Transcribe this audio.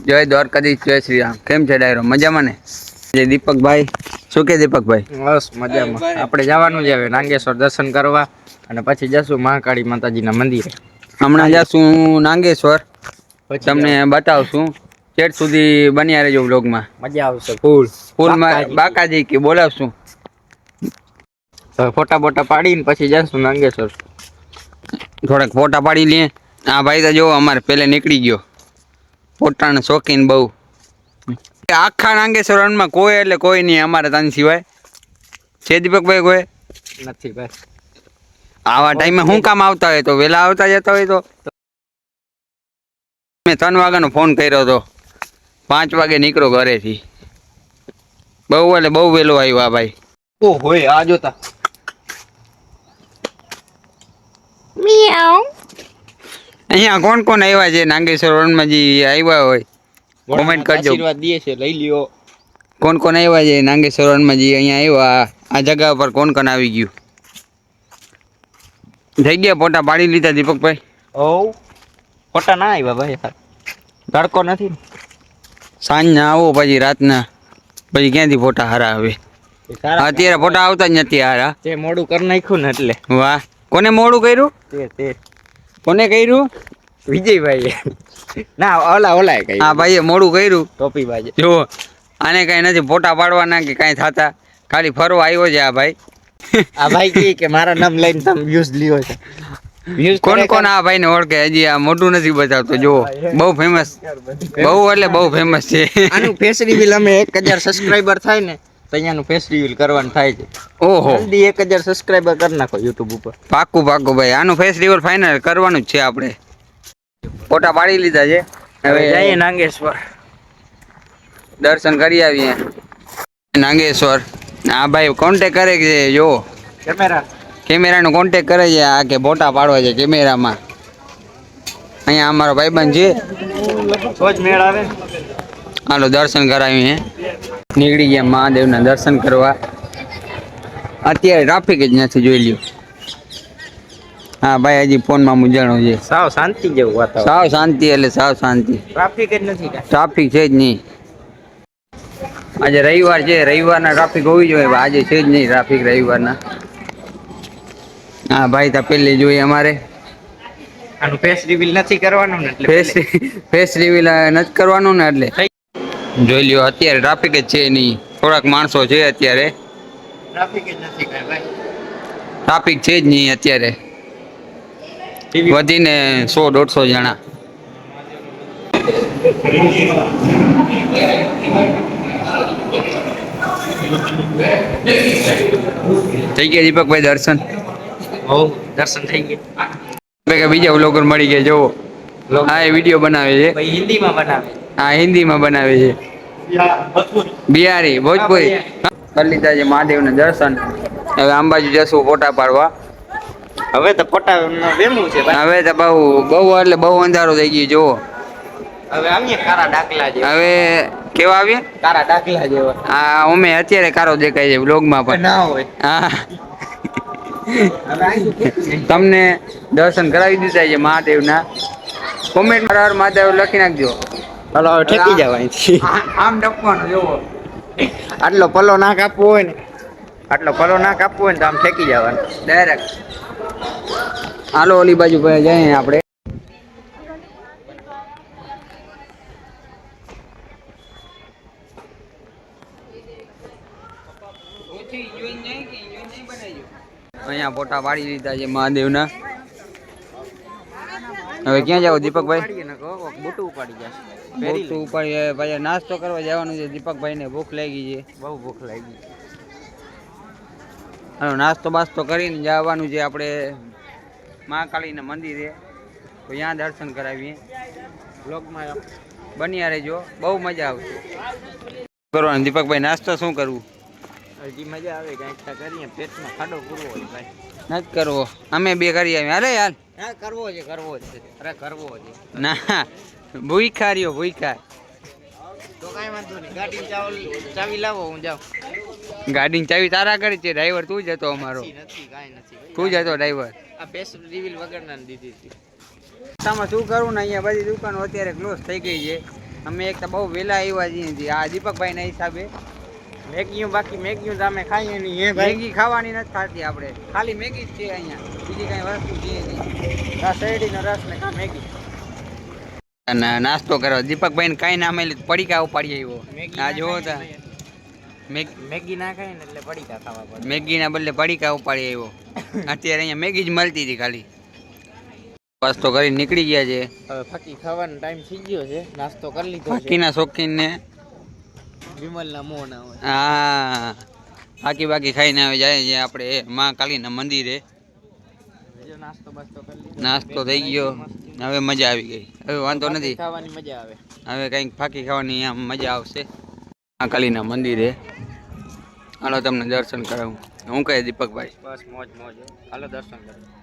જય દ્વારકાધીશ, જય શ્રી રામ. કેમ છે ડાયરો? મજામાં ને? જય દીપકભાઈ, શું કે દીપકભાઈ? બસ મજામાં. આપણે જવાનું છે હવે નાગેશ્વર દર્શન કરવા અને પછી જશું મહાકાળી માતાજીના મંદિરે. હમણાં જશું નાગેશ્વર, પછી તમને બતાવશું. ચેટ સુધી બન્યા રહેજો વ્લોગમાં. મજા આવશે ફૂલ. ફૂલમાં બાકાજી કે બોલાવશું. ફોટા બોટા પાડીને પછી જશું નાગેશ્વર. થોડાક ફોટા પાડી લઈએ. હા ભાઈ તો જો અમારે પેલે નીકળી ગયો. ફોટાના શોખીન બહુ. આખા નાગેશ્વર રણમાં કોઈ એટલે કોઈ નહીં અમારે તન સિવાય. છે દીપકભાઈ કોઈ નથી ભાઈ. આવા ટાઈમે શું કામ આવતા હોય? તો વહેલા આવતા જતા હોય તો. મેં 3 વાગ્યાનો ફોન કર્યો હતો, 5 વાગે નીકળો ઘરેથી. બહુ એટલે બહુ વહેલો આવ્યો આ ભાઈ. ઓ હોય આ જોતા. અહીંયા કોણ કોણ આવ્યા છે નાગેશ્વર રણમાં? જે આવ્યા હોય કોમેન્ટ કરજો. આશીર્વાદ દે છે, લઈ લ્યો. કોણ કોણ આવ્યા છે નાગેશ્વર રણમાં? જે અહીંયા આવ્યા આ જગ્યા પર કોણ કોણ આવી ગયું? થઈ ગયા ફોટા પાડી લીધા દીપકભાઈ? ઓ ફોટા ના આવ્યા ભાઈ, તડકો નથી. સાંજના આવો પછી રાતના, પછી ક્યાંથી ફોટા હારા આવે? અત્યારે ફોટા આવતા જ નથી હારા. તે મોડું કરી નાખ્યું ને એટલે. વાહ, કોને મોડું કર્યું? તે કોને કર્યું? વિજયભાઈ. ના ઓલા કઈ. હા ભાઈએ મોડું કર્યું. ટોપી ભાઈ જો આને કઈ નથી ફોટા પાડવાના કે કઈ થતા, ખાલી ફરવા આવ્યો છે આ ભાઈ. આ ભાઈ કે મારા નામ લઈને તમે વ્યૂઝ લ્યો છે. કોણ કોણ આ ભાઈને ઓળખે? હજી આ મોઢું નથી બતાવતો. જો બહુ ફેમસ, બહુ એટલે બહુ ફેમસ છે. આનું ફેસ રિવીલ અમે 1000 સબસ્ક્રાઇબર થાય ને તો અહીંયાનું ફેસ રિવીલ કરવાનું થાય છે. ઓહો, જલ્દી 1000 સબસ્ક્રાઇબર કરી નાખો YouTube ઉપર. પાક્કું પાક્કું ભાઈ, આનું ફેસ રિવીલ ફાઇનલ કરવાનું જ છે આપણે. ફોટા પાડી લીધા છે, હવે જઈએ નાગેશ્વર દર્શન કરી આવીએ નાગેશ્વર. આ ભાઈ કોન્ટેક કરે છે, જો કેમેરાનો કોન્ટેક કરે છે આ કે ફોટા પાડવા છે કેમેરામાં. અહીંયા અમારો ભાઈબંધ છે, તો જ મેળ આવે. હાલો દર્શન કરાવીએ. નીકળી ગયા મહાદેવના દર્શન કરવા. અત્યારે ટ્રાફિક જ નથી, જોઈ લ્યો. હા ભાઈ હજી ફોનમાં મૂંઝાણો છે. સાવ શાંતિ જેવું વાતાવરણ. સાવ શાંતિ એટલે સાવ શાંતિ. ટ્રાફિક જ નથી. ટ્રાફિક છે જ નહીં. આજે રવિવાર છે, રવિવારના ટ્રાફિક હોવી જોઈએ. આજે છે જ નહીં ટ્રાફિક રવિવારના. હા ભાઈ તા પેલી જોઈએ અમારે. આનું ફેસ રિવીલ નથી કરવાનું ને એટલે. ફેસ રિવીલ નથી કરવાનું ને એટલે. જોઈ લ્યો અત્યારે ટ્રાફિક જ છે નહીં. થોડાક માણસો છે અત્યારે. ટ્રાફિક જ નથી કાંઈ ભાઈ. ટ્રાફિક છે જ નહીં અત્યારે. વધીને 100-150 જણા. થઈ ગયા દીપકભાઈ દર્શન? દર્શન થઈ ગયા. બીજા વ્લોગર મળી ગયા. જોવો હા એ વિડીયો બનાવે છે. ભાઈ હિન્દીમાં બનાવે. હા હિન્દીમાં બનાવે છે. બિહારી ભોજપુરી. કરી લીધા છે મહાદેવના દર્શન. હવે અંબાજી જશું ફોટા પાડવા. હવે તો ફોટા વેમું છે ભાઈ. હવે તો બહુ એટલે બહુ અંધારો થઈ ગયો. જોવો હવે આવીએ કારા ડાકલા જેવા. હવે કેવા આવીએ? કારા ડાકલા જેવા. હા અમે અત્યારે કારો દેખાય છે વ્લોગમાં પણ. ના હોય. હા તમને દર્શન કરાવી દીધા છે મહાદેવના. કોમેન્ટ હર મહાદેવ લખી નાખજો. હાલો હવે ઠેકી જાવ અહીંથી. આમ ડપવાનું. જોવો આટલો પલ્લો ના કાપવો હોય ને, તો આમ ઠેકી જવાનું ડાયરેક્ટ. હાલો ઓલી બાજુ ભાઈ જઈએ આપણે. અહીંયા ફોટા પાડી લીધા છે મહાદેવના. હવે ક્યાં જાવ દીપકભાઈ? બુટું ઉપાડી જશે. બુટું ઉપાડી પછી નાસ્તો કરવા જવાનું છે. દીપકભાઈ ને ભૂખ લાગી છે, બહુ ભૂખ લાગી. હાલો નાસ્તો બાસ્તો કરીને જવાનું છે આપણે મહાકાળીના મંદિરે. તો ત્યાં દર્શન કરાવીએ. બ્લોગમાં બન્યા રહેજો, બહુ મજા આવશે. કરવાનું દીપકભાઈ, નાસ્તો શું કરવું? હજી મજા આવે કંઈક કરીએ. પેટમાં ખાડો પૂરવો હોય ભાઈ. નથી કરવો, અમે બે કરી આવીએ. અરે યાર હા કરવો છે. અરે કરવો છે. ના ભૂખા રહ્યો ભૂખા. તો કાંઈ વાંધો નહીં. ગાડી ચાવી લાવો, હું જાઉં. ગાડીની ચાવી તારા ઘરે છે, ડ્રાઈવર તું જ હતો અમારો. નથી કાંઈ નથી. તું જ હતો ડ્રાઈવર. આ ફેસ રિવીલ વગરના દીધી હતી. આમાં શું કરવું ને, અહીંયા બધી દુકાનો અત્યારે ક્લોઝ થઈ ગઈ છે. અમે એક તો બહુ વહેલા આવ્યા છીએ આ દીપકભાઈના હિસાબે. બાકી મેગીયું તો અમે ખાઈએ નહીં હે ભાઈ. મેગી ખાવાની નથી થતી આપણે, ખાલી મેગી જ છે અહીંયા, બીજી કઈ વસ્તુ છે નહીં. આ શેરડીનો રસ ને કા મેગી. અને નાસ્તો કરવા દીપકભાઈને કાંઈ ના મળ્યું, પડીકા ઉપાડી આવ્યો. આ જોવો તા મેગી ના ખાય ને એટલે પડીકા ખાવા પડે. મેગીના બદલે પડીકા ઉપાડી આવ્યો. અત્યારે અહીંયા મેગી જ મળતી હતી ખાલી. નાસ્તો કરી નીકળી ગયા છે. હવે ફાકી ખાવાનો ટાઈમ થઈ ગયો છે. નાસ્તો કરી લીધો છે. ફાકીના શોખીનને વિમલના મોં ના હોય. હા બાકી ખાઈને આવે જાય છે આપણે માં કાલીના મંદિરે. નાસ્તો બાસ્તો કરી લીધો. નાસ્તો થઈ ગયો, હવે મજા આવી ગઈ. હવે વાંધો નથી, ખાવાની મજા આવે. હવે કંઈક ફાકી ખાવાની આમ મજા આવશે. માં કાલીના મંદિરે હાલો તમને દર્શન કરાવું. હું કહે દીપકભાઈ? બસ મોજ મોજ. હાલો દર્શન કરો.